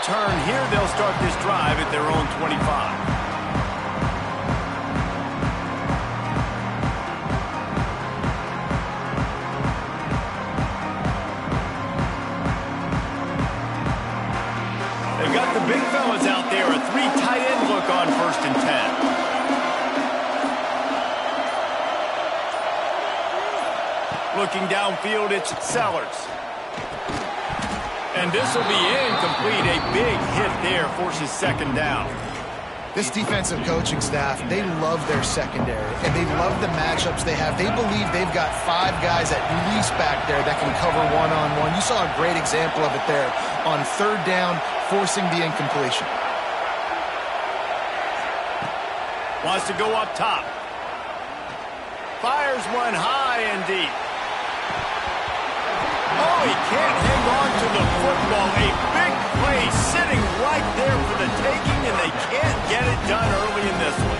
return. Here they'll start this drive at their own 25. They've got the big fellas out there. A 3 tight end look on 1st and 10. Looking downfield, it's Sellers. And this will be incomplete. A big hit there forces 2nd down. This defensive coaching staff, they love their secondary, and they love the matchups they have. They believe they've got 5 guys at least back there that can cover one-on-one. You saw a great example of it there on 3rd down, forcing the incompletion. Wants to go up top. Fires one high and deep. Oh, he can't hang on to the football. A big play sitting right there for the taking, and they can't get it done early in this one.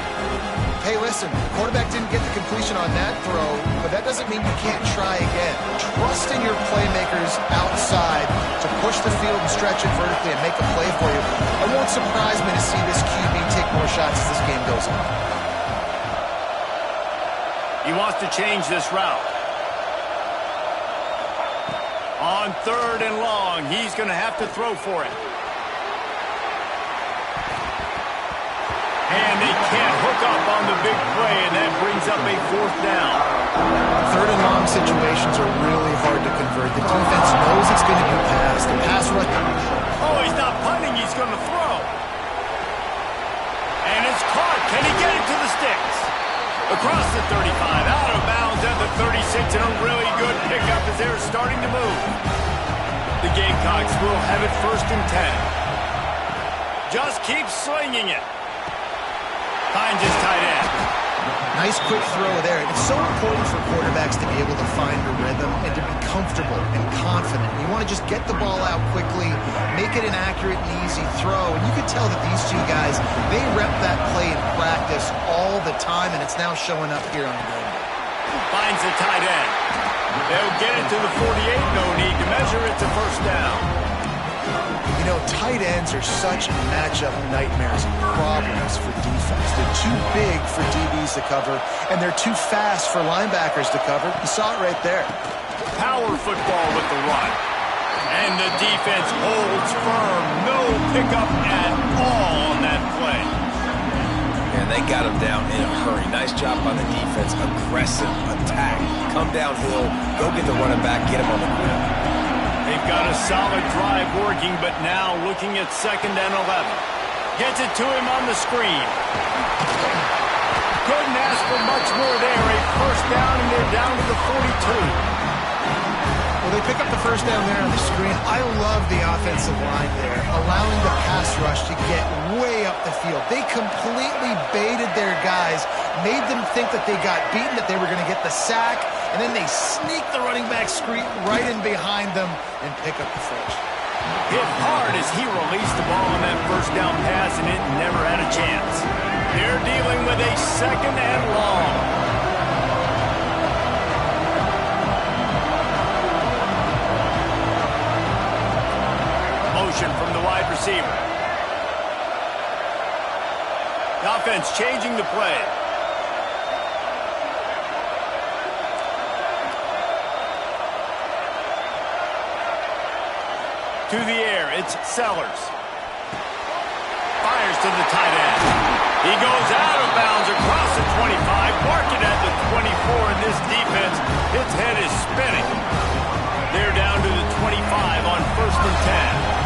Hey, listen, the quarterback didn't get the completion on that throw, but that doesn't mean you can't try again. Trust in your playmakers outside to push the field and stretch it vertically and make a play for you. It won't surprise me to see this QB take more shots as this game goes on. He wants to change this route. On 3rd and long, he's going to have to throw for it. And they can't hook up on the big play, and that brings up a 4th down. 3rd and long situations are really hard to convert. The defense knows it's going to be passed. The pass rush. Oh, he's not punting. He's going to throw. And it's caught. Can he get it to the sticks? Across the 35, out of bounds at the 36, and a really good pickup as they're starting to move. The Gamecocks will have it 1st and 10. Just keep slinging it. Finds his tight end. Nice quick throw there. It's so important for quarterbacks to be able to find a rhythm and to be comfortable and confident. You want to just get the ball out quickly, make it an accurate and easy throw. And you can tell that these 2 guys, they rep that play in practice all the time, and it's now showing up here on game. Finds the tight end. They'll get it to the 48. No need to measure. It's a 1st down. You know, tight ends are such matchup nightmares and problems for defense. They're too big for DBs to cover, and they're too fast for linebackers to cover. You saw it right there. Power football with the run. And the defense holds firm. No pickup at all on that play. And they got him down in a hurry. Nice job by the defense. Aggressive attack. Come downhill. Go get the running back. Get him on the ground. They've got a solid drive working, but now looking at 2nd and 11. Gets it to him on the screen. Couldn't ask for much more there. A 1st down, and they're down to the 42. Well, they pick up the 1st down there on the screen. I love the offensive line there, allowing the pass rush to get way up the field. They completely baited their guys, made them think that they got beaten, that they were going to get the sack, and then they sneak the running back screen right in behind them and pick up the 1st. Hit hard as he released the ball on that 1st down pass, and it never had a chance. They're dealing with a 2nd and long. From the wide receiver. The offense changing the play. To the air, it's Sellers. Fires to the tight end. He goes out of bounds across the 25, marking at the 24, and this defense, its head is spinning. They're down to the 25 on 1st and 10.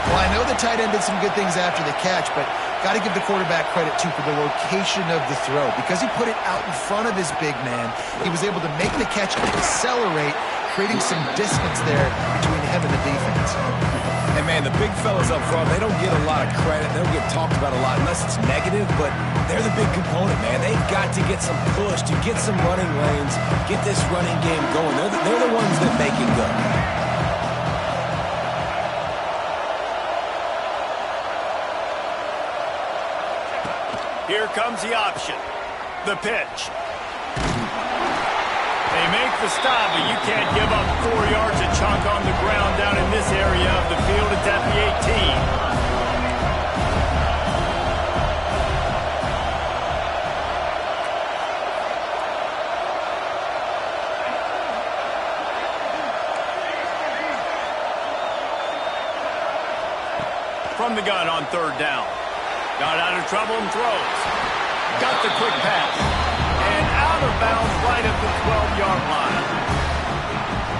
Well, I know the tight end did some good things after the catch, but got to give the quarterback credit, too, for the location of the throw. Because he put it out in front of his big man, he was able to make the catch and accelerate, creating some distance there between him and the defense. And, man, the big fellas up front, they don't get a lot of credit. They don't get talked about a lot unless it's negative, but they're the big component, man. They've got to get some push, to get some running lanes, get this running game going. They're the ones that make it go. Here comes the option. The pitch. They make the stop, but you can't give up 4 yards a chunk on the ground down in this area of the field. It's at the 18. from the gun on third down. Got out of trouble and throws. Got the quick pass. And out of bounds right at the 12-yard line.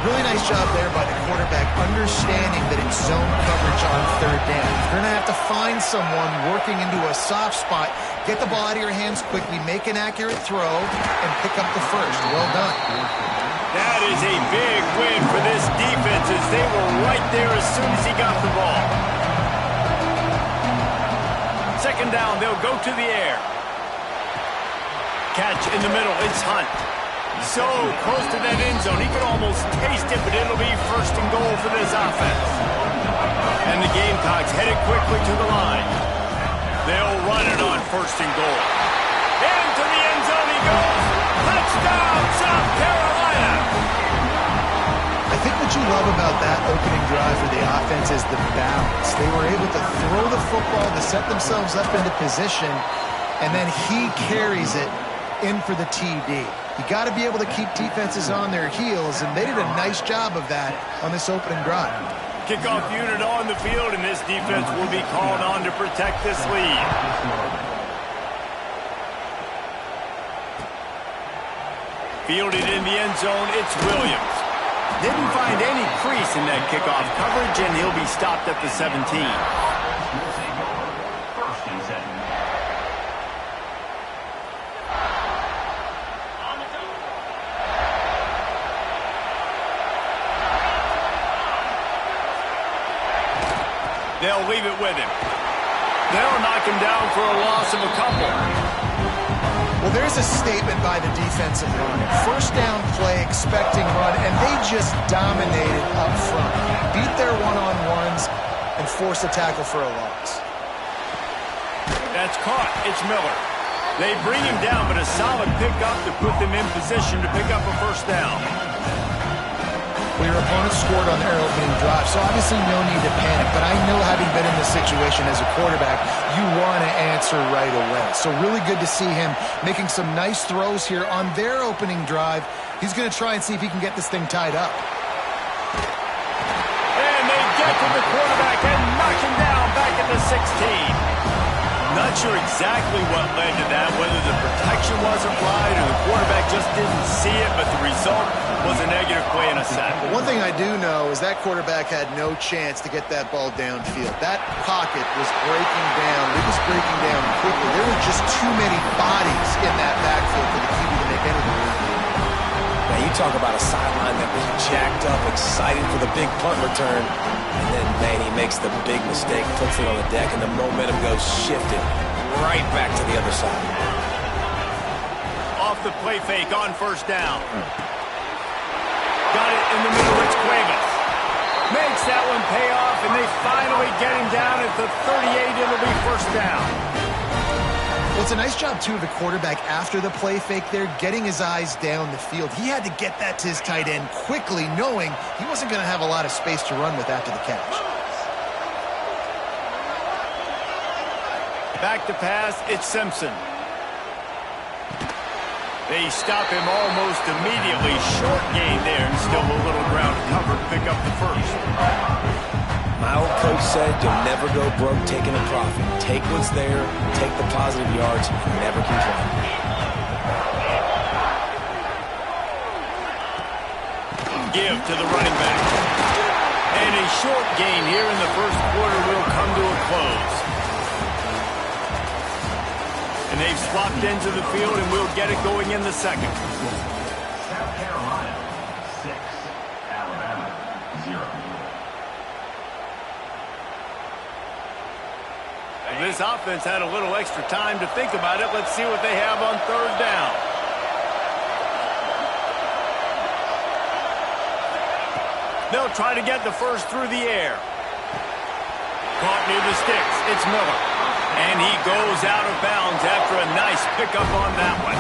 Really nice job there by the quarterback, understanding that it's zone coverage on third down. You're going to have to find someone working into a soft spot, get the ball out of your hands quickly, make an accurate throw, and pick up the first. Well done. That is a big win for this defense as they were right there as soon as he got the ball. Second down, they'll go to the air. Catch in the middle, it's Hunt. So close to that end zone, he could almost taste it, but it'll be first and goal for this offense. And the Gamecocks headed quickly to the line. They'll run it on first and goal. Into the end zone he goes. Touchdown, South Carolina! I think what you love about that opening drive for the offense is the balance. They were able to throw the football to set themselves up into position, and then he carries it in for the TD. You got to be able to keep defenses on their heels, and they did a nice job of that on this opening drive. Kickoff unit on the field, and this defense will be called on to protect this lead. Fielded in the end zone, it's Williams. Didn't find any crease in that kickoff coverage, and he'll be stopped at the 17. They'll leave it with him. They'll knock him down for a loss of a couple. Well, there's a statement by the defensive line. First down play, expecting run, and they just dominated up front. Beat their one-on-ones and forced a tackle for a loss. That's caught. It's Miller. They bring him down, but a solid pickup to put them in position to pick up a first down. Well, your opponent scored on their opening drive, so obviously no need to panic. But I know, having been in this situation as a quarterback, you want to answer right away. So really good to see him making some nice throws here on their opening drive. He's going to try and see if he can get this thing tied up. And they get to the quarterback and knock him down back at the 16. Not sure exactly what led to that, whether the protection was applied or the quarterback just didn't see it, but the result was a negative play and a sack. One thing I do know is that quarterback had no chance to get that ball downfield. That pocket was breaking down. It was breaking down quickly. There were just too many bodies in that backfield for the QB to make anything happen. Now, you talk about a sideline that was jacked up, excited for the big punt return. And then, man, he makes the big mistake, puts it on the deck, and the momentum goes shifted right back to the other side. Off the play fake on first down. Got it in the middle, it's Cuevas. Makes that one pay off, and they finally get him down at the 38. It'll be first down. Well, it's a nice job, too, of the quarterback after the play fake there, getting his eyes down the field. He had to get that to his tight end quickly, knowing he wasn't going to have a lot of space to run with after the catch. Back to pass, it's Simpson. They stop him almost immediately. Short gain there, and still a little ground to cover to pick up the first. My old coach said you'll never go broke taking a profit. Take what's there, take the positive yards, and never complain. Give to the running back. And a short gain here in the first quarter will come to a close. And they've swapped into the field, and we'll get it going in the second. South Carolina, 6. Alabama, 0. This offense had a little extra time to think about it. Let's see what they have on third down. They'll try to get the first through the air. Caught near the sticks. It's Miller. And he goes out of bounds after a nice pickup on that one.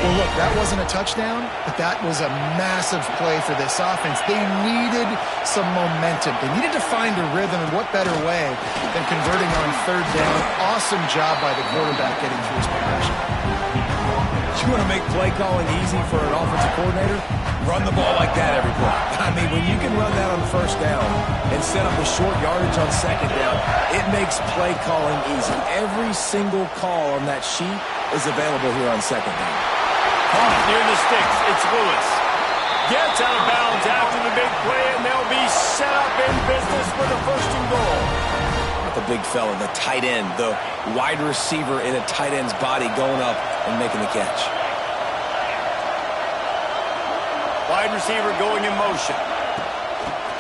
Well, look, that wasn't a touchdown, but that was a massive play for this offense. They needed some momentum. They needed to find a rhythm, and what better way than converting on third down. Awesome job by the quarterback getting through his progression. You want to make play calling easy for an offensive coordinator? Run the ball like that every play. I mean, when you can run that on first down and set up a short yardage on second down, It makes play calling easy. Every single call on that sheet is available here on second down. Caught near the sticks. It's Lewis. Gets out of bounds after the big play, and they'll be set up in business for the first and goal. The big fella, the tight end, the wide receiver in a tight end's body going up and making the catch. Wide receiver going in motion.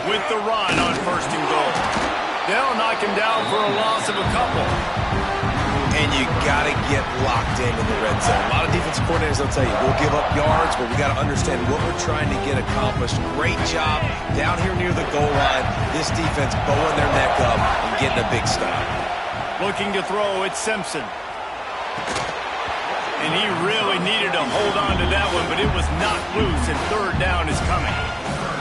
With the run on first and goal. They'll knock him down for a loss of a couple. And you got to get locked in the red zone. A lot of defensive coordinators will tell you, we'll give up yards, but we got to understand what we're trying to get accomplished. Great job down here near the goal line. This defense bowing their neck up and getting a big stop. Looking to throw, it's Simpson. And he really needed to hold on to that one, but it was knocked loose, and third down is coming.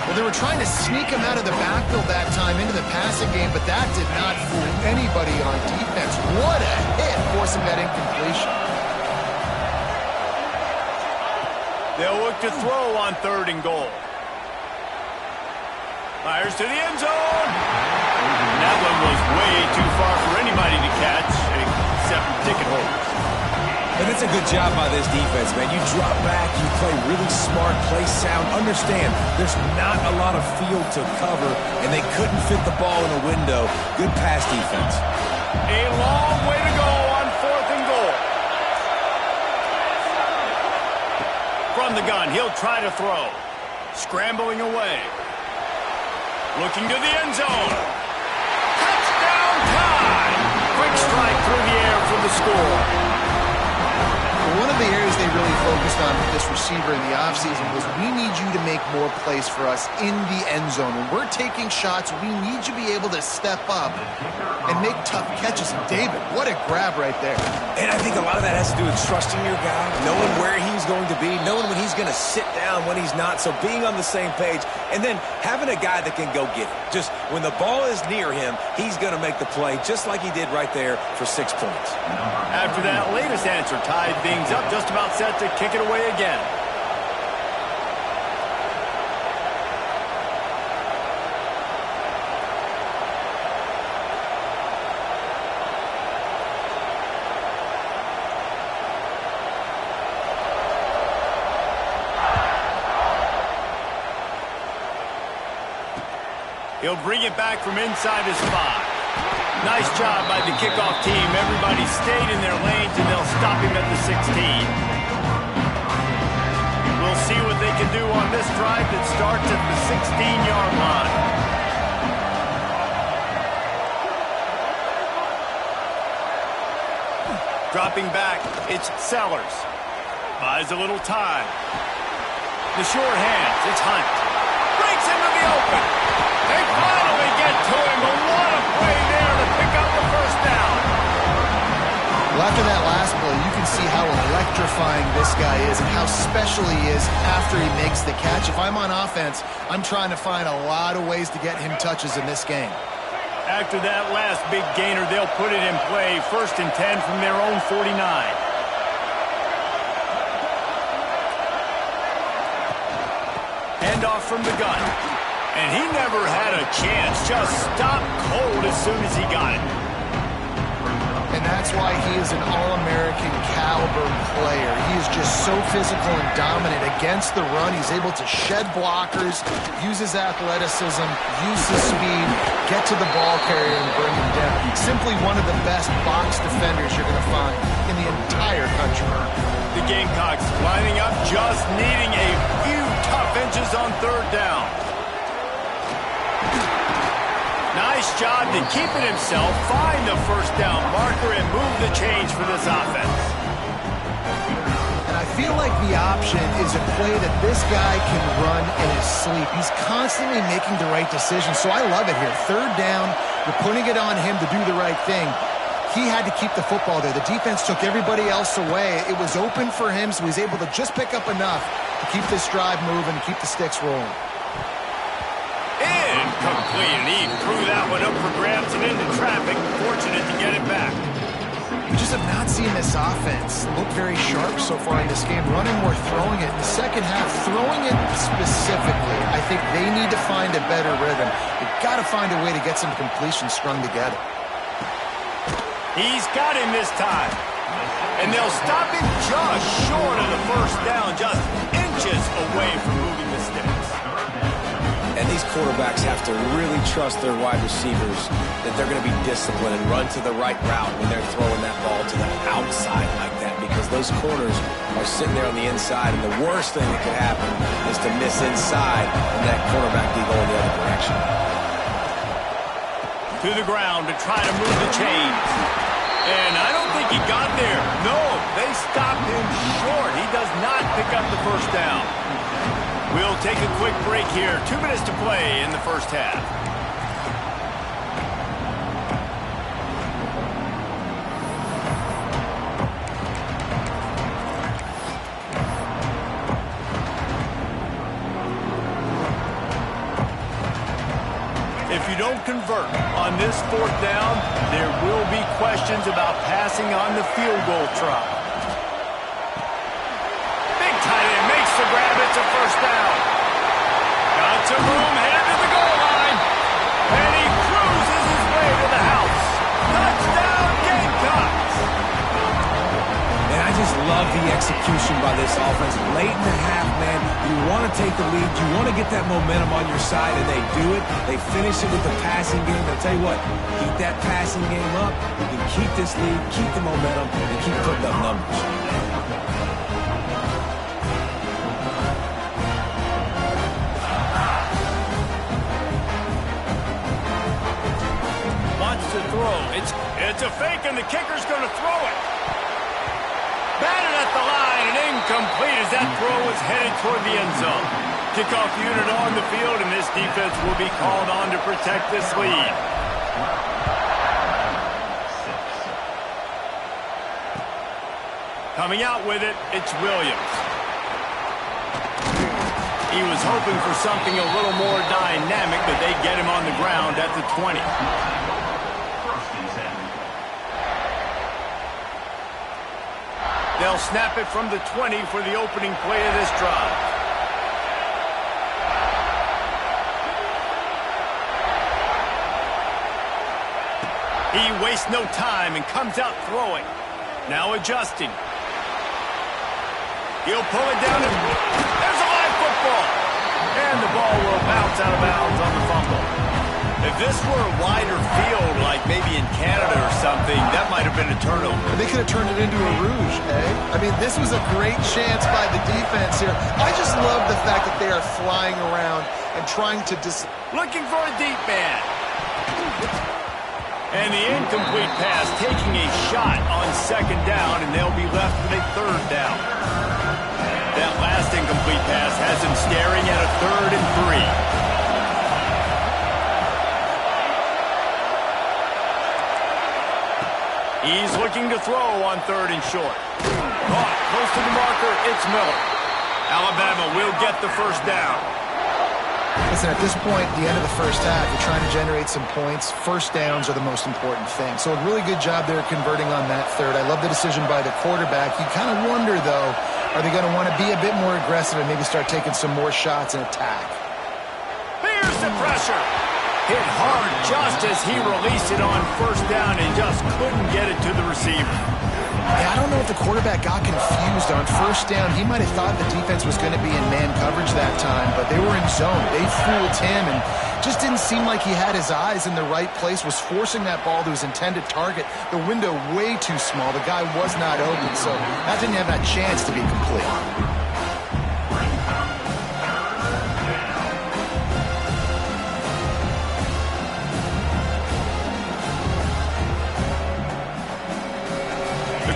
Well, they were trying to sneak him out of the backfield that time into the passing game, but that did not fool anybody on defense. What a hit, forcing that incompletion. They'll look to throw on third and goal. Fires to the end zone. And that one was way too far for anybody to catch, except for ticket holders. And it's a good job by this defense, man. You drop back, you play really smart, play sound. Understand, there's not a lot of field to cover, and they couldn't fit the ball in a window. Good pass defense. A long way to go on fourth and goal. From the gun, he'll try to throw. Scrambling away. Looking to the end zone. Touchdown time! Quick strike through the air for the score. One of the areas they really focused on with this receiver in the offseason was we need you to make more plays for us in the end zone. When we're taking shots, we need you to be able to step up and make tough catches. And David, what a grab right there. And I think a lot of that has to do with trusting your guy, knowing where he's going to be, knowing when he's going to sit down, when he's not. So being on the same page, and then having a guy that can go get it. Just when the ball is near him, he's going to make the play, just like he did right there for 6 points. After that latest answer, tied things up, just about set to kick it away again. He'll bring it back from inside his 5. Nice job by the kickoff team. Everybody stayed in their lanes, and they'll stop him at the 16. We'll see what they can do on this drive that starts at the 16-yard line. Dropping back, it's Sellers. Buys a little time. The short hands, it's Hunt. Breaks into the open. They finally get to him, but what a play there to pick up the first down. Well, after that last play, you can see how electrifying this guy is and how special he is after he makes the catch. If I'm on offense, I'm trying to find a lot of ways to get him touches in this game. After that last big gainer, they'll put it in play. 1st and 10 from their own 49. Handoff from the gun. And he never had a chance. Just stopped cold as soon as he got it. And that's why he is an All-American caliber player. He is just so physical and dominant against the run. He's able to shed blockers, use his athleticism, use his speed, get to the ball carrier and bring him down. Simply one of the best box defenders you're going to find in the entire country. The Gamecocks lining up, just needing a few tough inches on third down. Nice job to keep it himself, find the first down marker, and move the change for this offense. And I feel like the option is a play that this guy can run in his sleep. He's constantly making the right decision, so I love it here. Third down, you're putting it on him to do the right thing. He had to keep the football there. The defense took everybody else away. It was open for him, so he's able to just pick up enough to keep this drive moving, keep the sticks rolling. Incomplete, and he threw that one up for grabs and into traffic. Fortunate to get it back. We just have not seen this offense look very sharp so far in this game. Running more, throwing it. In the second half, throwing it specifically, I think they need to find a better rhythm. They've got to find a way to get some completions strung together. He's got him this time. And they'll stop him just short of the first down, just inches away from moving the sticks. And these quarterbacks have to really trust their wide receivers that they're going to be disciplined and run to the right route when they're throwing that ball to the outside like that, because those corners are sitting there on the inside, and the worst thing that could happen is to miss inside and that quarterback be going the other direction. To the ground to try to move the chains. And I don't think he got there. No, they stopped him short. He does not pick up the first down. We'll take a quick break here. 2 minutes to play in the first half. If you don't convert on this fourth down, there will be questions about passing on the field goal try. Big tight end makes the grab. It's a first down. Got some room, headed to the goal line. And he cruises his way to the house. Touchdown, Gamecocks. And I just love the execution by this offense. Late in the half, man, you want to take the lead. You want to get that momentum on your side, and they do it. They finish it with the passing game. I'll tell you what, keep that passing game up. You can keep this lead, keep the momentum, and keep putting up numbers. Wants to throw. It's a fake, and the kicker's going to throw it. Batted at the line and incomplete as that throw was headed toward the end zone. Kickoff unit on the field, and this defense will be called on to protect this lead. Coming out with it, it's Williams. He was hoping for something a little more dynamic, but they get him on the ground at the 20. They'll snap it from the 20 for the opening play of this drive. He wastes no time and comes out throwing. Now adjusting. He'll pull it down. There's a live football. And the ball will bounce out of bounds on the fumble. If this were a wider field, like maybe in Canada or something, that might have been a turnover. They could have turned it into a rouge, eh? I mean, this was a great chance by the defense here. I just love the fact that they are flying around and trying to looking for a deep man. And the incomplete pass taking a shot on second down, and they'll be left with a third down. That last incomplete pass has him staring at a 3rd and 3. He's looking to throw on 3rd and short. Caught close to the marker, it's Miller. Alabama will get the first down. Listen, at this point, the end of the first half, you're trying to generate some points. First downs are the most important thing. So a really good job there converting on that third. I love the decision by the quarterback. You kind of wonder, though, are they going to want to be a bit more aggressive and maybe start taking some more shots and attack? Here's the pressure. Hit hard just as he released it on first down and just couldn't get it to the receiver. Yeah, I don't know if the quarterback got confused on first down. He might have thought the defense was going to be in man coverage that time, but they were in zone. They fooled him and just didn't seem like he had his eyes in the right place, was forcing that ball to his intended target. The window way too small. The guy was not open, so that didn't have that chance to be complete.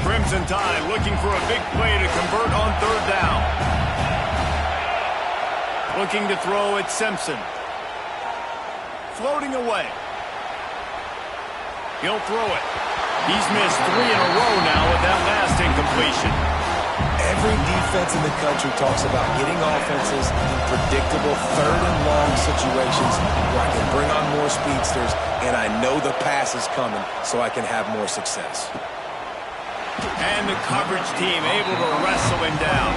Crimson Tide looking for a big play to convert on 3rd down. Looking to throw at Simpson. Floating away. He'll throw it. He's missed 3 in a row now with that last incompletion. Every defense in the country talks about getting offenses in predictable 3rd and long situations where I can bring on more speedsters and I know the pass is coming so I can have more success. And the coverage team able to wrestle him down.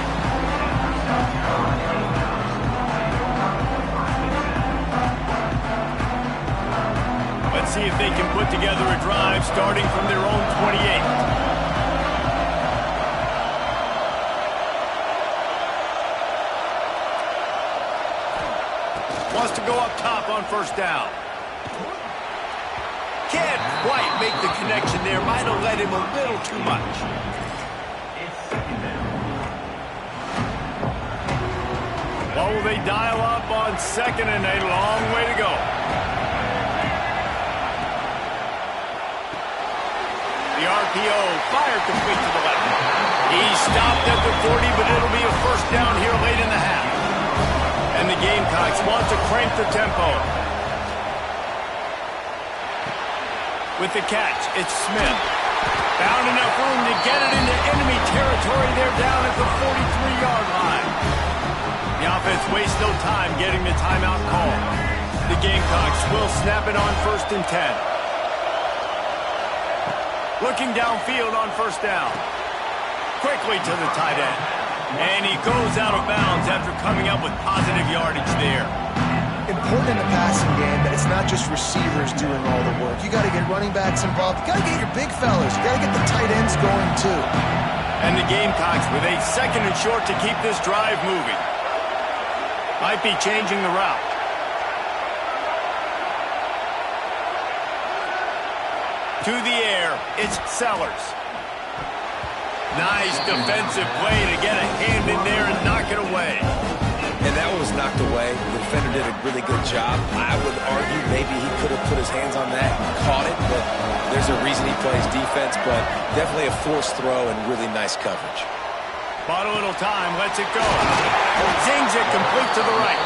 Let's see if they can put together a drive starting from their own 28. Wants to go up top on first down. Can't quite make the connection there. Might have led him a little too much. What will they dial up on second and a long way to go? The RPO fired complete to the left. He stopped at the 40, but it'll be a first down here late in the half. And the Gamecocks want to crank the tempo. With the catch, it's Smith. Found enough room to get it into enemy territory. They're down at the 43-yard line. The offense wastes no time getting the timeout call. The Gamecocks will snap it on 1st and 10. Looking downfield on first down. Quickly to the tight end. And he goes out of bounds after coming up with positive yardage there. Important in the passing game that it's not just receivers doing all the work. You got to get running backs involved. You got to get your big fellas. You got to get the tight ends going too. And the Gamecocks with a 2nd and short to keep this drive moving. Might be changing the route. To the air, it's Sellers. Nice defensive play to get a hand in there and knock it away. And that one was knocked away. The defender did a really good job. I would argue maybe he could have put his hands on that and caught it, but there's a reason he plays defense, but definitely a forced throw and really nice coverage. Bought a little time, lets it go. Zings it complete to the right.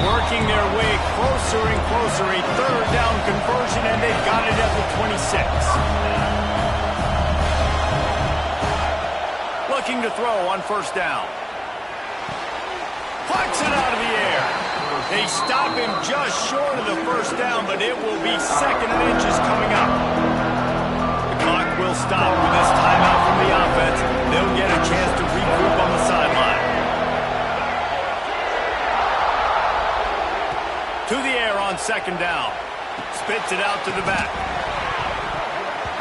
Working their way closer and closer. A 3rd down conversion, and they've got it at the 26. Looking to throw on first down. Plucks it out of the air. They stop him just short of the first down, but it will be 2nd and inches coming up. The clock will stop with this timeout from the offense. They'll get a chance to regroup on the sideline. To the air on 2nd down. Spits it out to the back.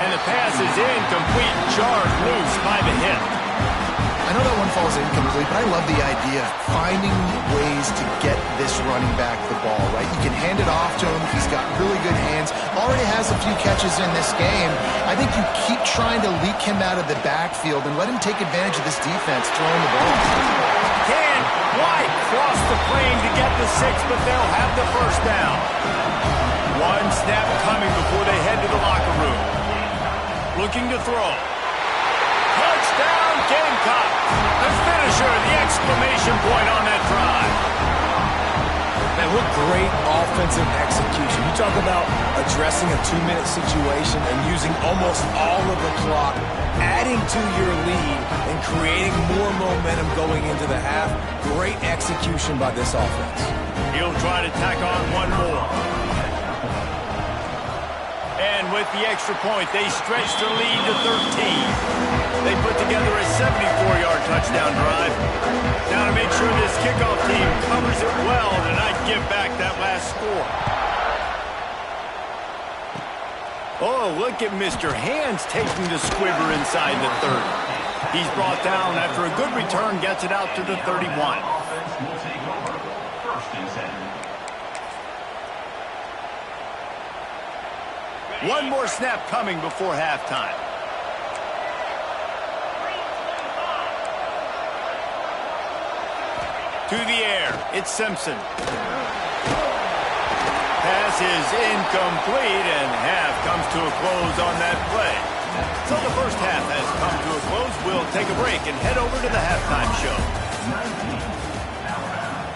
And the pass is incomplete. Jarred loose by the hit. I know that one falls incomplete, but I love the idea of finding ways to get this running back the ball, right? You can hand it off to him. He's got really good hands. Already has a few catches in this game. I think you keep trying to leak him out of the backfield and let him take advantage of this defense throwing the ball. Can't quite cross the plane to get the 6, but they'll have the first down. One snap coming before they head to the locker room. Looking to throw. Touchdown, Gamecock. The finisher, the exclamation point on that drive. Man, what great offensive execution. You talk about addressing a 2-minute situation and using almost all of the clock, adding to your lead and creating more momentum going into the half. Great execution by this offense. He'll try to tack on one more. And with the extra point, they stretch the lead to 13. They put together a 74-yard touchdown drive. Now to make sure this kickoff team covers it well to not give back that last score. Oh, look at Mr. Hands taking the squibber inside the 30. He's brought down after a good return, gets it out to the 31. Offense will take over. 1st and 10. One more snap coming before halftime. To the air, it's Simpson. Pass is incomplete, and half comes to a close on that play. So the first half has come to a close. We'll take a break and head over to the halftime show. 19, Alabama,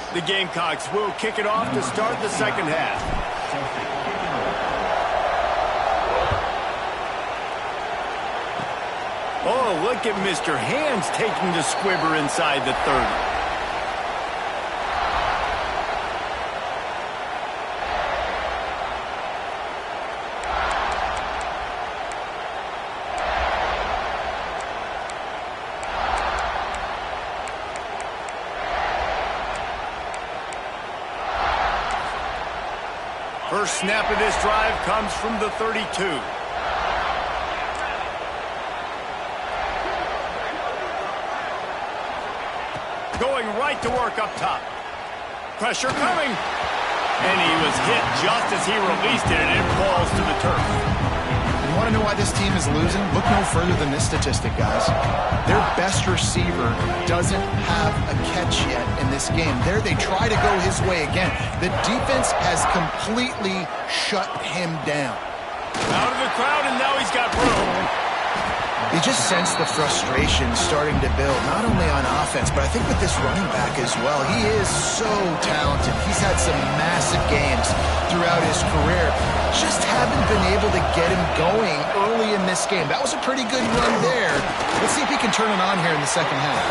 6. The Gamecocks will kick it off to start the 2nd half. Oh, look at Mr. Hands taking the squibber inside the 30. first snap of this drive comes from the 32. Going right to work up top. Pressure coming. And he was hit just as he released it, and it falls to the turf. You want to know why this team is losing? Look no further than this statistic, guys. Their best receiver doesn't have a catch yet in this game. There they try to go his way again. The defense has completely shut him down. Out of the crowd, and now he's got room. You just sense the frustration starting to build, not only on offense, but I think with this running back as well. He is so talented. He's had some massive games throughout his career. Just haven't been able to get him going early in this game. That was a pretty good run there. Let's see if he can turn it on here in the second half.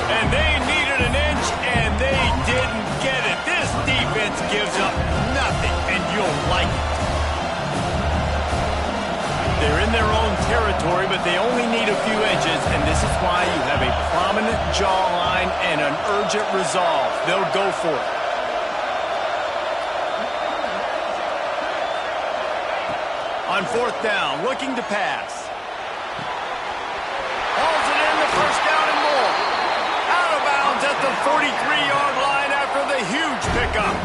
And they needed an inch, and they didn't get it. This defense gives up nothing, and you'll like it. They're in their own territory, but they only need a few inches, and this is why you have a prominent jawline and an urgent resolve. They'll go for it. On fourth down, looking to pass. Hauls it in, the first down and more. Out of bounds at the 43-yard line after the huge pickup.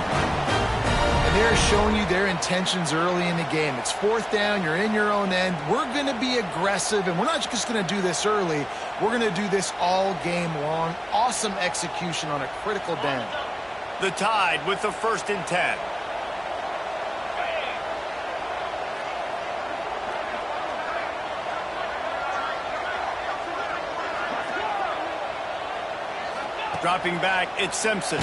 And they're showing you their intentions early in the game. It's fourth down, you're in your own end. We're going to be aggressive, and we're not just going to do this early. We're going to do this all game long. Awesome execution on a critical down. The Tide with the 1st and 10. Dropping back, it's Simpson.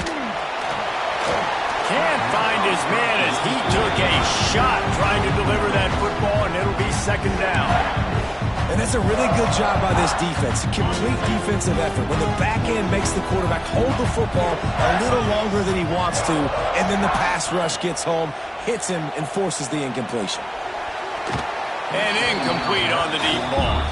Can't find his man as he took a shot trying to deliver that football, and it'll be 2nd down. And that's a really good job by this defense. A complete defensive effort. When the back end makes the quarterback hold the football a little longer than he wants to, and then the pass rush gets home, hits him, and forces the incompletion. And incomplete on the deep ball.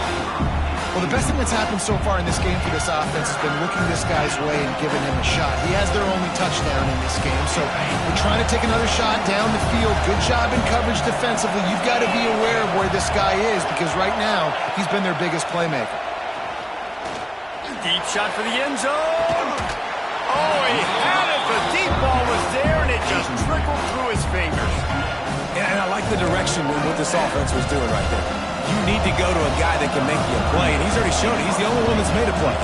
Well, the best thing that's happened so far in this game for this offense has been looking this guy's way and giving him a shot. He has their only touchdown in this game, so we're trying to take another shot down the field. Good job in coverage defensively. You've got to be aware of where this guy is because right now he's been their biggest playmaker. Deep shot for the end zone. Oh, he had it. The deep ball was there, and it just trickled through his fingers. And I like the direction with what this offense was doing right there. You need to go to a guy that can make you a play, and he's already shown it. He's the only one that's made a play.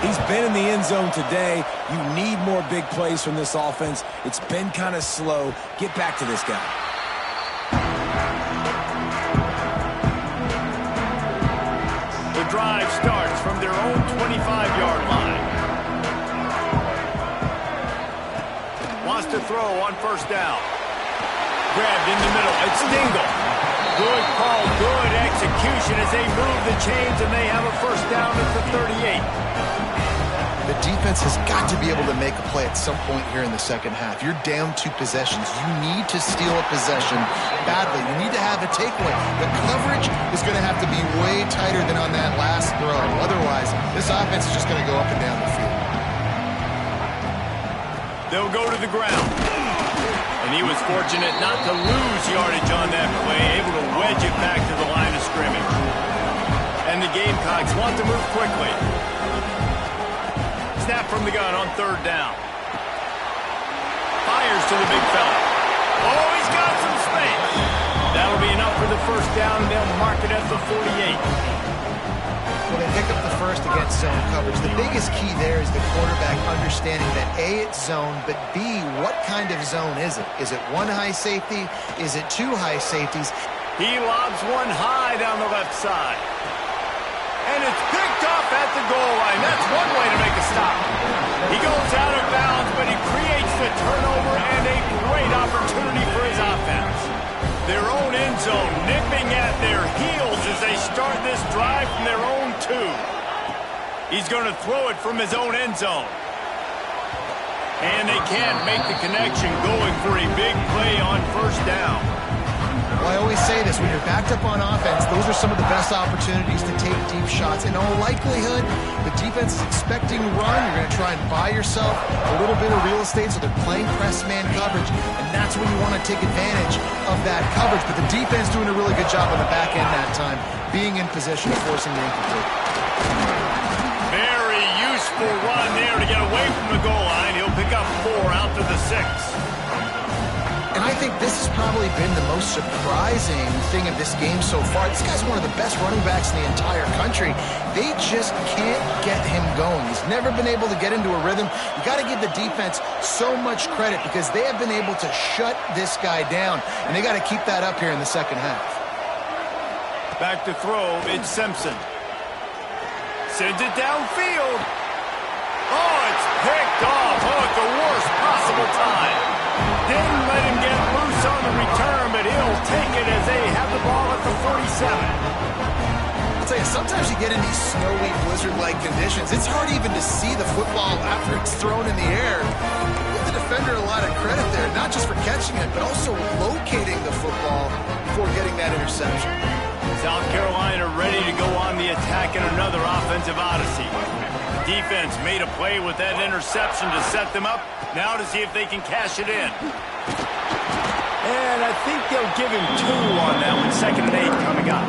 He's been in the end zone today. You need more big plays from this offense. It's been kind of slow. Get back to this guy. The drive starts from their own 25-yard line. Wants to throw on 1st down. Grabbed in the middle. It's Dingle. Good call, good execution as they move the chains, and they have a 1st down at the 38. The defense has got to be able to make a play at some point here in the second half. You're down 2 possessions. You need to steal a possession badly. You need to have a takeaway. The coverage is going to have to be way tighter than on that last throw. Otherwise, this offense is just going to go up and down the field. They'll go to the ground. And he was fortunate not to lose yardage on that play, able to wedge it back to the line of scrimmage. And the Gamecocks want to move quickly. Snap from the gun on 3rd down. Fires to the big fella. Oh, he's got some space. That'll be enough for the 1st down, and they'll mark it at the 48. Well, they pick up the 1st against zone coverage. The biggest key there is the quarterback understanding that A, it's zone, but B, what kind of zone is it? Is it 1 high safety? Is it 2 high safeties? He lobs one high down the left side. And it's picked off at the goal line. That's one way to make a stop. He goes out of bounds, but he creates the turnover and a great opportunity for his offense. Their own end zone nipping at their heels as they start this drive from their own 2. He's going to throw it from his own end zone. And they can't make the connection, going for a big play on 1st down. Well, Well, I always say this, when you're backed up on offense, those are some of the best opportunities to take deep shots. In all likelihood, the defense is expecting run. You're going to try and buy yourself a little bit of real estate, so they're playing press man coverage, and that's when you want to take advantage of that coverage. But the defense doing a really good job on the back end that time, being in position, forcing the incomplete. Very useful run there to get away from the goal line. He'll pick up 4 out to the 6. And I think this has probably been the most surprising thing of this game so far. This guy's one of the best running backs in the entire country. They just can't get him going. He's never been able to get into a rhythm. You got to give the defense so much credit because they have been able to shut this guy down, and they got to keep that up here in the second half. Back to throw, it's Simpson. Sends it downfield. Oh, it's picked off. Oh, at the worst possible time. Didn't let him get loose on the return, but he'll take it as they have the ball at the 47. I'll tell you, sometimes you get in these snowy, blizzard-like conditions. It's hard even to see the football after it's thrown in the air. Give the defender a lot of credit there, not just for catching it, but also locating the football before getting that interception. South Carolina ready to go on the attack in another offensive odyssey. Defense made a play with that interception to set them up. Now to see if they can cash it in. And I think they'll give him 2 on that one. 2nd and 8 coming up.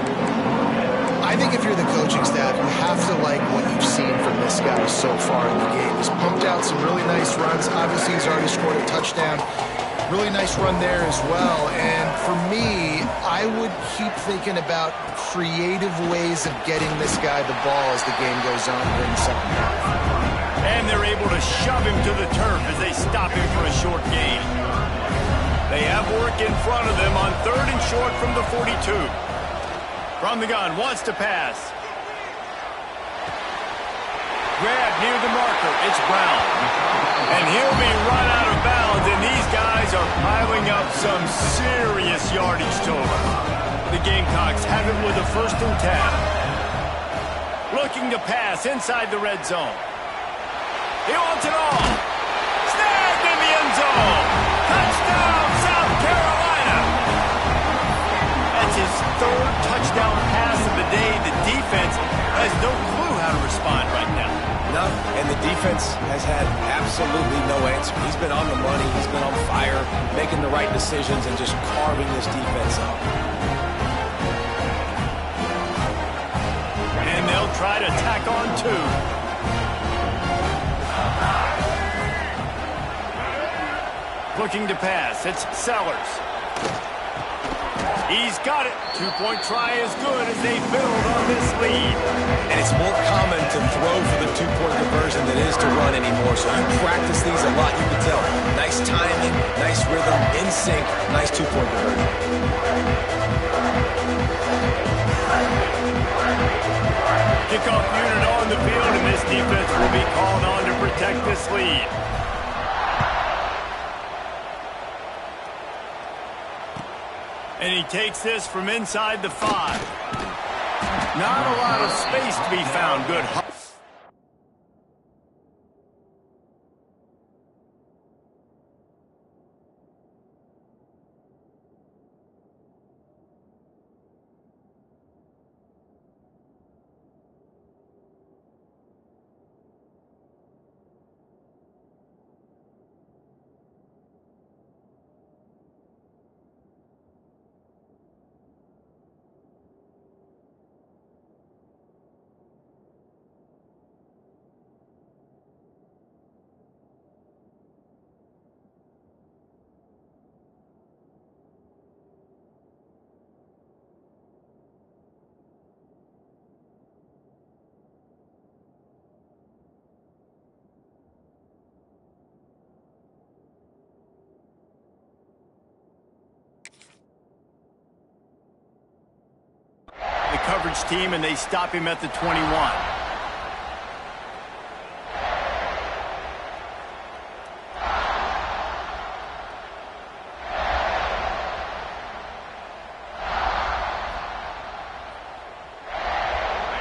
I think if you're the coaching staff, you have to like what you've seen from this guy so far in the game. He's pumped out some really nice runs. Obviously, he's already scored a touchdown. Really nice run there as well. And for me, I would keep thinking about creative ways of getting this guy the ball as the game goes on here in the second half. And they're able to shove him to the turf as they stop him for a short gain. They have work in front of them on 3rd and short from the 42. From the gun, wants to pass. Grab near the marker, it's Brown. And he'll be run out of bounds, and these guys are piling up some serious yardage total. The Gamecocks have it with a 1st and 10. Looking to pass inside the red zone. He wants it all. Snagged in the end zone. Touchdown, South Carolina. That's his 3rd touchdown pass of the day. The defense has no clue how to respond right now. No, and the defense has had absolutely no answer. He's been on the money. He's been on fire, making the right decisions and just carving this defense up. And they'll try to tack on 2. Looking to pass, it's Sellers. He's got it. 2-point try is good as they build on this lead. And it's more common to throw for the 2-point conversion than it is to run anymore. So you practice these a lot, you can tell. Nice timing, nice rhythm, in sync, nice 2-point conversion. Kickoff unit on the field, and this defense will be called on to protect this lead. And he takes this from inside the 5. Not a lot of space to be found. Good. Coverage team, and they stop him at the 21.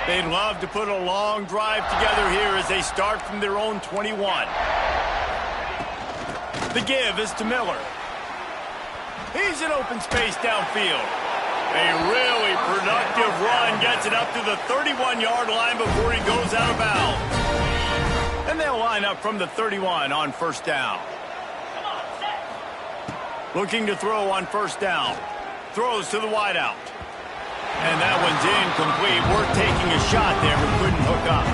They'd love to put a long drive together here as they start from their own 21. The give is to Miller. He's in open space downfield. A really productive run gets it up to the 31-yard line before he goes out of bounds. And they'll line up from the 31 on first down. Looking to throw on first down. Throws to the wideout. And that one's incomplete. Worth taking a shot there, but couldn't hook up.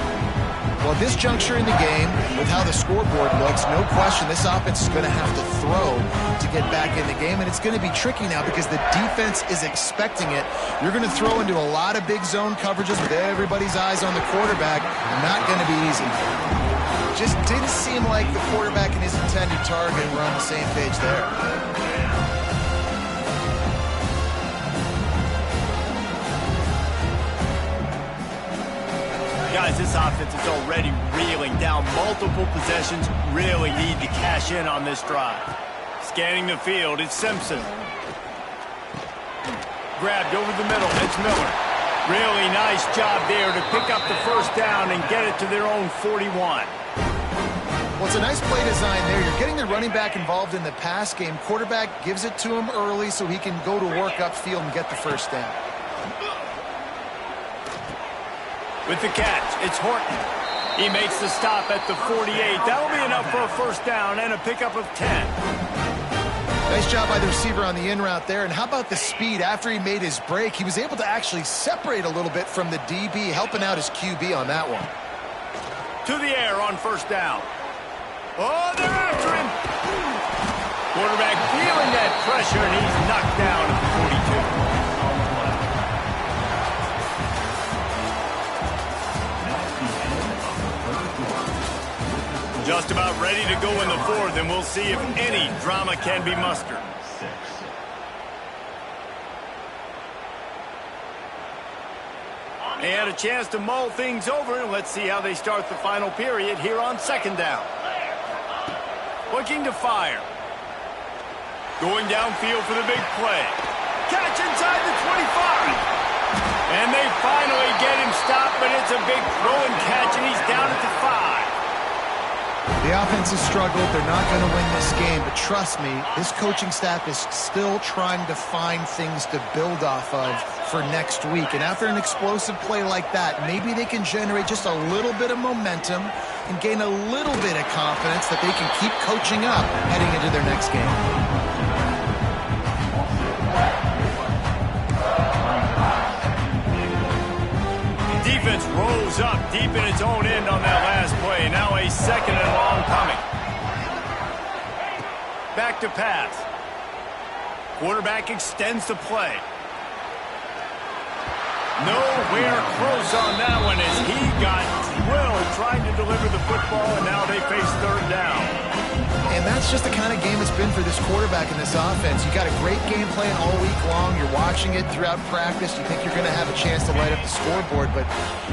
Well, at this juncture in the game, with how the scoreboard looks, no question this offense is going to have to throw to get back in the game, and it's going to be tricky now because the defense is expecting it. You're going to throw into a lot of big zone coverages with everybody's eyes on the quarterback, and not going to be easy. Just didn't seem like the quarterback and his intended target were on the same page there. Guys, this offense is already reeling down multiple possessions. Really need to cash in on this drive. Scanning the field, it's Simpson. Grabbed over the middle, it's Miller. Really nice job there to pick up the first down and get it to their own 41. Well, it's a nice play design there. You're getting the running back involved in the pass game. Quarterback gives it to him early so he can go to work upfield and get the first down. With the catch, it's Horton. He makes the stop at the 48. That'll be enough for a first down and a pickup of 10. Nice job by the receiver on the in route there. And how about the speed after he made his break? He was able to actually separate a little bit from the DB, helping out his QB on that one. To the air on first down. Oh, they're after him. Quarterback feeling that pressure, and he's knocked down at the 42. Just about ready to go in the fourth, and we'll see if any drama can be mustered. They had a chance to mull things over, and let's see how they start the final period here on second down. Looking to fire. Going downfield for the big play. Catch inside the 25. And they finally get him stopped, but it's a big throw and catch, and he's down at the 5. The offense has struggled. They're not going to win this game, but trust me, this coaching staff is still trying to find things to build off of for next week. And after an explosive play like that, maybe they can generate just a little bit of momentum and gain a little bit of confidence that they can keep coaching up heading into their next game. Defense rose up deep in its own end on that last play. Now a second and long coming. Back to pass. Quarterback extends the play. Nowhere close on that one as he got drilled trying to deliver the football, and now they face third down. And that's just the kind of game it's been for this quarterback in this offense. You got a great game plan all week long. You're watching it throughout practice. You think you're going to have a chance to light up the scoreboard, but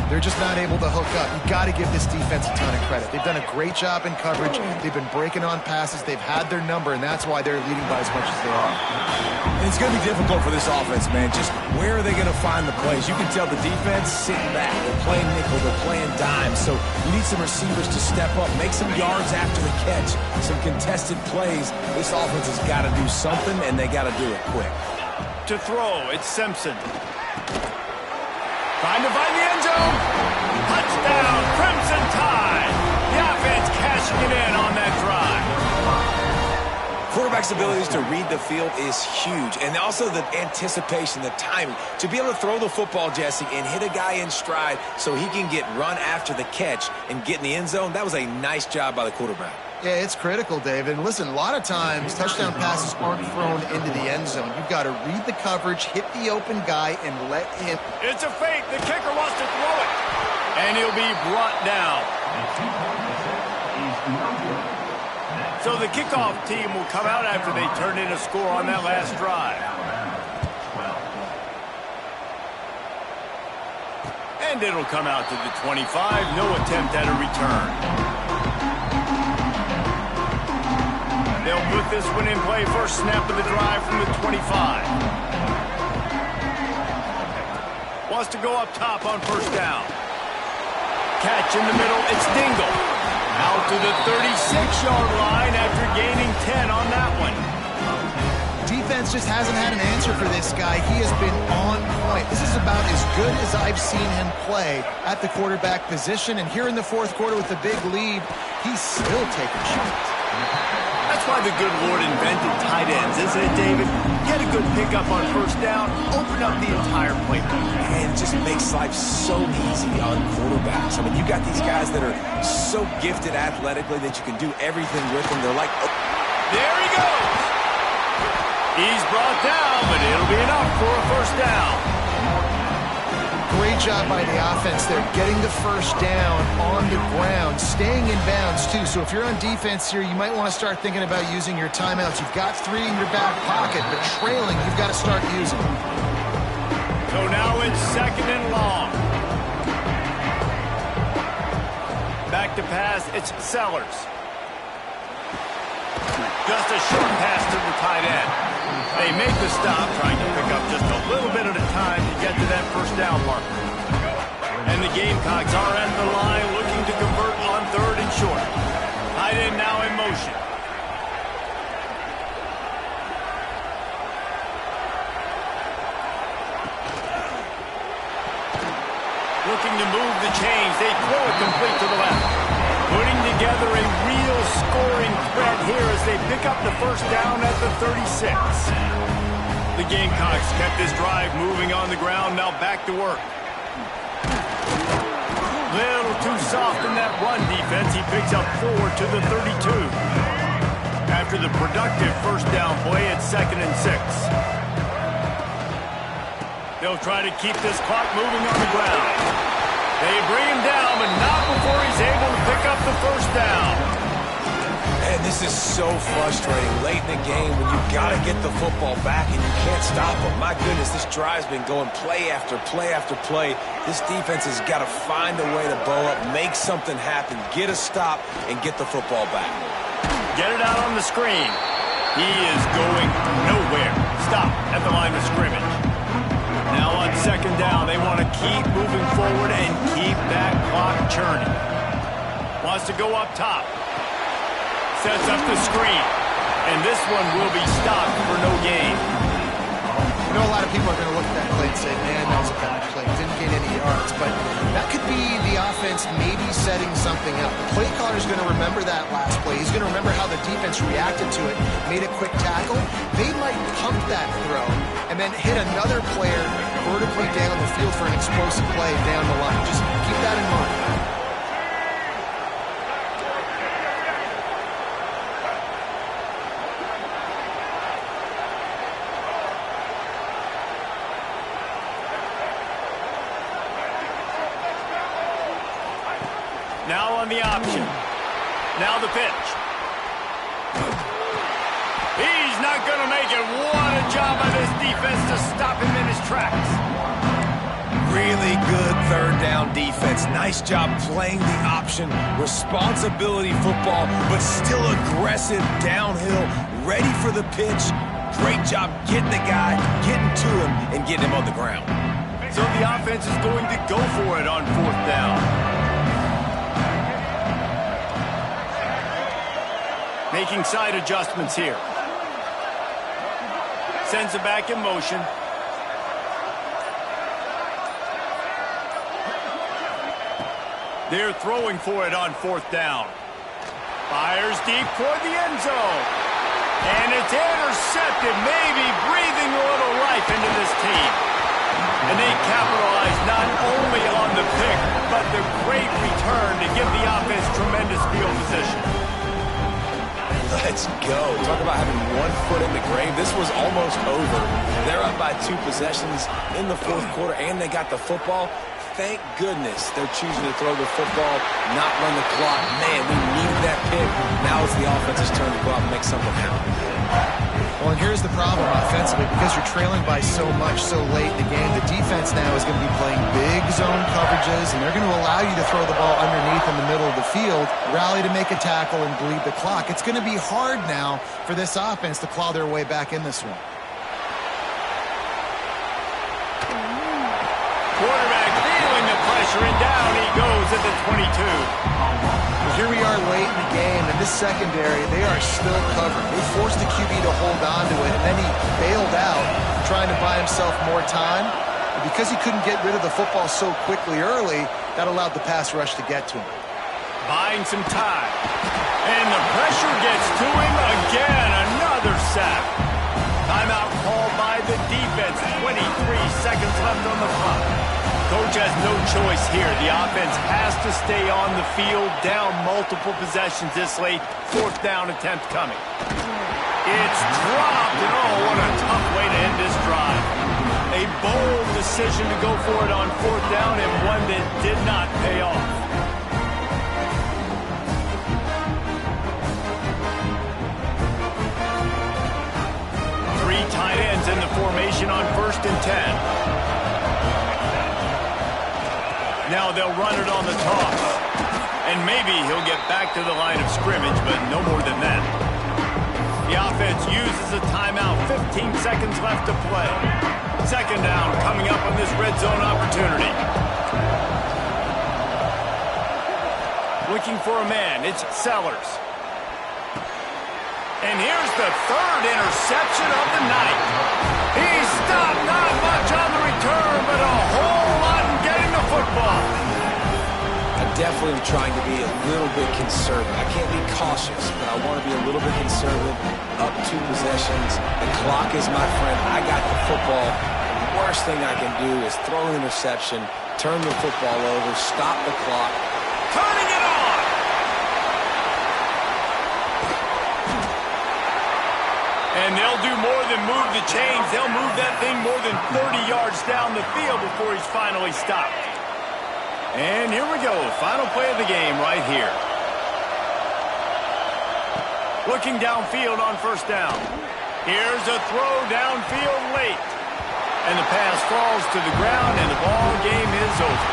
they're just not able to hook up. You got to give this defense a ton of credit. They've done a great job in coverage. They've been breaking on passes. They've had their number, and that's why they're leading by as much as they are. And it's going to be difficult for this offense, man. Just where are they going to find the plays? You can tell the defense sitting back. They're playing nickel. They're playing dime. So you need some receivers to step up, make some yards after the catch, some contested plays. This offense has got to do something, and they got to do it quick. To throw, it's Simpson. Trying to find the end zone. Touchdown, Crimson Tide. The offense cashing it in on that drive. Quarterback's abilities to read the field is huge, and also the anticipation, the timing. To be able to throw the football, Jesse, and hit a guy in stride so he can get run after the catch and get in the end zone, that was a nice job by the quarterback. Yeah, it's critical, David. And listen, a lot of times touchdown passes aren't thrown into the end zone. You've got to read the coverage, hit the open guy, and let him. It's a fake. The kicker wants to throw it. And he'll be brought down. So the kickoff team will come out after they turn in a score on that last drive. And it'll come out to the 25. No attempt at a return. They'll put this one in play. First snap of the drive from the 25. Wants to go up top on first down. Catch in the middle. It's Dingle. Out to the 36-yard line after gaining 10 on that one. Defense defense just hasn't had an answer for this guy. He has been on point. This is about as good as I've seen him play at the quarterback position. And here in the fourth quarter with the big lead, he's still taking shots. That's why the good Lord invented tight ends, isn't it, David? Get a good pickup on first down, open up the entire playbook. And it just makes life so easy on quarterbacks. I mean, you got these guys that are so gifted athletically that you can do everything with them. They're like... There he goes! He's brought down, but it'll be enough for a first down. Great job by the offense there, getting the first down on the ground, staying in bounds, too. So if you're on defense here, you might want to start thinking about using your timeouts. You've got 3 in your back pocket, but trailing, you've got to start using them. So now it's second and long. Back to pass, it's Sellers. Just a short pass to the tight end. They make the stop, trying to pick up just a little bit at a time to get to that first down marker. And the Gamecocks are at the line looking to convert on third and short. Tight end now in motion. Looking to move the chains. They throw it complete to the left. Putting together a real scoring threat here as they pick up the first down at the 36. The Gamecocks kept this drive moving on the ground, now back to work. Little too soft in that run defense. He picks up 4 to the 32. After the productive first down play, it's second and 6. They'll try to keep this clock moving on the ground. They bring him down, but not before he's able to pick up the first down. And this is so frustrating late in the game when you've got to get the football back and you can't stop them. My goodness, this drive's been going play after play after play. This defense has got to find a way to bow up, make something happen, get a stop, and get the football back. Get it out on the screen. He is going nowhere. Stop at the line of scrimmage. Now on second down, they want to keep moving forward and keep that clock churning. Wants to go up top. Sets up the screen. And this one will be stopped for no gain. You know, a lot of people are going to look at that play and say, man, that was a bad play. Didn't gain any yards. But that could be the offense maybe setting something up. The play caller is going to remember that last play. He's going to remember how the defense reacted to it, made a quick tackle. They might pump that throw and then hit another player vertically down the field for an explosive play down the line. Just keep that in mind. Now on the option. Now the pitch. He's not going to make it. What a job by this defense to stop him in his tracks. Really good third down defense. Nice job playing the option. Responsibility football, but still aggressive downhill, ready for the pitch. Great job getting the guy, getting to him, and getting him on the ground. So the offense is going to go for it on fourth down. Making side adjustments here. Sends it back in motion. They're throwing for it on fourth down. Fires deep toward the end zone. And it's intercepted, maybe breathing a little life into this team. And they capitalize not only on the pick, but the great return to give the offense tremendous field position. Let's go. Talk about having 1 foot in the grave. This was almost over. They're up by 2 possessions in the fourth quarter, and they got the football. Thank goodness they're choosing to throw the football, not run the clock. Man, we needed that pick. Now it's the offense's turn to go out and make something happen. Well, and here's the problem offensively. Because you're trailing by so much so late in the game, the defense now is going to be playing big zone coverages, and they're going to allow you to throw the ball underneath in the middle of the field, rally to make a tackle, and bleed the clock. It's going to be hard now for this offense to claw their way back in this one. Quarterback feeling the pressure, and down he goes at the 22. here we are late in the game, and this secondary, they are still covered. They forced the QB to hold on to it, and then he bailed out, trying to buy himself more time. And because he couldn't get rid of the football so quickly early, that allowed the pass rush to get to him. Buying some time. And the pressure gets to him again. Another sack. Timeout called by the defense. 23 seconds left on the clock. Coach has no choice here. The offense has to stay on the field, down multiple possessions this late. Fourth down attempt coming. It's dropped, and oh, what a tough way to end this drive. A bold decision to go for it on fourth down, and one that did not pay off. Three tight ends in the formation on 1st and 10. Now they'll run it on the toss. And maybe he'll get back to the line of scrimmage, but no more than that. The offense uses a timeout. 15 seconds left to play. Second down coming up on this red zone opportunity. Looking for a man. It's Sellers. And here's the third interception of the night. He stopped, not much on the return, but a whole lot in getting the football. I definitely am trying to be a little bit conservative. I can't be cautious, but I want to be a little bit conservative. Up 2 possessions. The clock is my friend. I got the football. The worst thing I can do is throw an interception, turn the football over, stop the clock. Turning it on. And they'll do more than move the chains. They'll move that thing more than 30 yards down the field before he's finally stopped. And here we go. Final play of the game right here. Looking downfield on 1st down. Here's a throw downfield late. And the pass falls to the ground, and the ball game is over.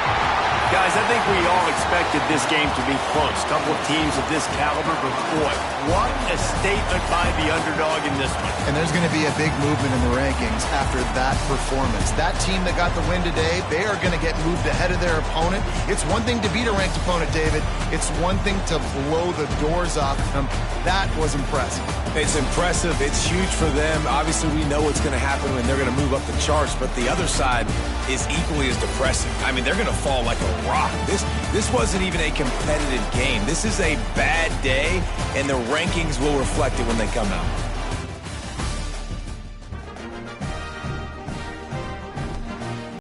Guys, I think we all expected this game to be close. Couple of teams of this caliber, but boy, what a statement by the underdog in this one. And there's going to be a big movement in the rankings after that performance. That team that got the win today, they are going to get moved ahead of their opponent. It's one thing to beat a ranked opponent, David. It's one thing to blow the doors off them. That was impressive. It's impressive. It's huge for them. Obviously, we know what's going to happen when they're going to move up the charts, but the other side is equally as depressing. I mean, they're going to fall like a rock. This wasn't even a competitive game. This is a bad day, and the rankings will reflect it when they come out.